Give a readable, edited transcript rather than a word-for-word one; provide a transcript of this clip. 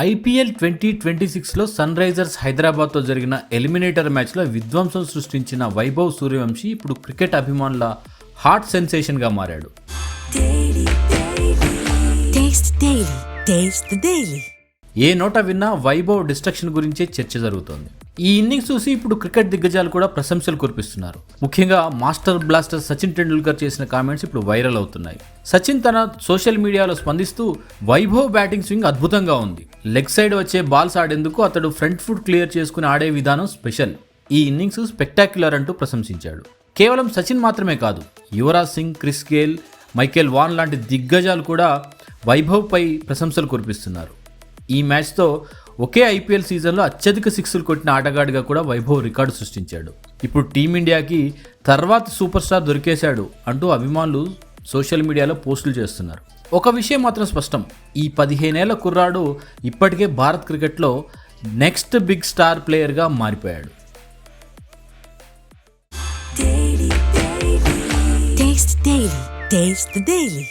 IPL 2026లో sun Risers హైదరాబాద్తో జరిగిన eliminator మ్యాచ్లో విధ్వంసం సృష్టించిన వైభవ్ సూర్యవంశీ ఇప్పుడు క్రికెట్ అభిమానుల హాట్ సెన్సేషన్గా మారాడు. ఏ నోట విన్నా వైభవ్ డిస్ట్రక్షన్ గురించే చర్చ జరుగుతోంది. ఈ ఇన్నింగ్స్ చూసి ఇప్పుడు క్రికెట్ దిగ్గజాలు కూడా ప్రశంసలు కురిపిస్తున్నారు. ముఖ్యంగా మాస్టర్ బ్లాస్టర్ సచిన్ టెండూల్కర్ చేసిన కామెంట్స్ ఇప్పుడు వైరల్ అవుతున్నాయి. సచిన్ తన సోషల్ మీడియాలో స్పందిస్తూ వైభవ్ బ్యాటింగ్ స్వింగ్ అద్భుతంగా ఉంది. లెగ్ సైడ్ వచ్చే బాల్స్ ఆడేందుకు అతడు ఫ్రంట్ ఫుట్ క్లియర్ చేసుకుని ఆడే విధానం స్పెషల్. ఈ ఇన్నింగ్స్ స్పెక్టాక్యులర్ అంటూ ప్రశంసించాడు. కేవలం సచిన్ మాత్రమే కాదు, Yuvraj Singh, Chris Gayle, Michael Vaughan లాంటి దిగ్గజాలు కూడా వైభవ్పై ప్రశంసలు కురిపిస్తున్నారు. ఈ మ్యాచ్తో ఒకే ఐపీఎల్ సీజన్లో అత్యధిక సిక్స్లు కొట్టిన ఆటగాడిగా కూడా వైభవ్ రికార్డు సృష్టించాడు. ఇప్పుడు టీమిండియాకి తర్వాత సూపర్ స్టార్ దొరికేశాడు అంటూ అభిమానులు సోషల్ మీడియాలో పోస్టులు చేస్తున్నారు. ఒక విషయం మాత్రం స్పష్టం, ఈ 15 ఏళ్ల కుర్రాడు ఇప్పటికే భారత్ క్రికెట్లో నెక్స్ట్ బిగ్ స్టార్ ప్లేయర్గా మారిపోయాడు. Taste the Daily.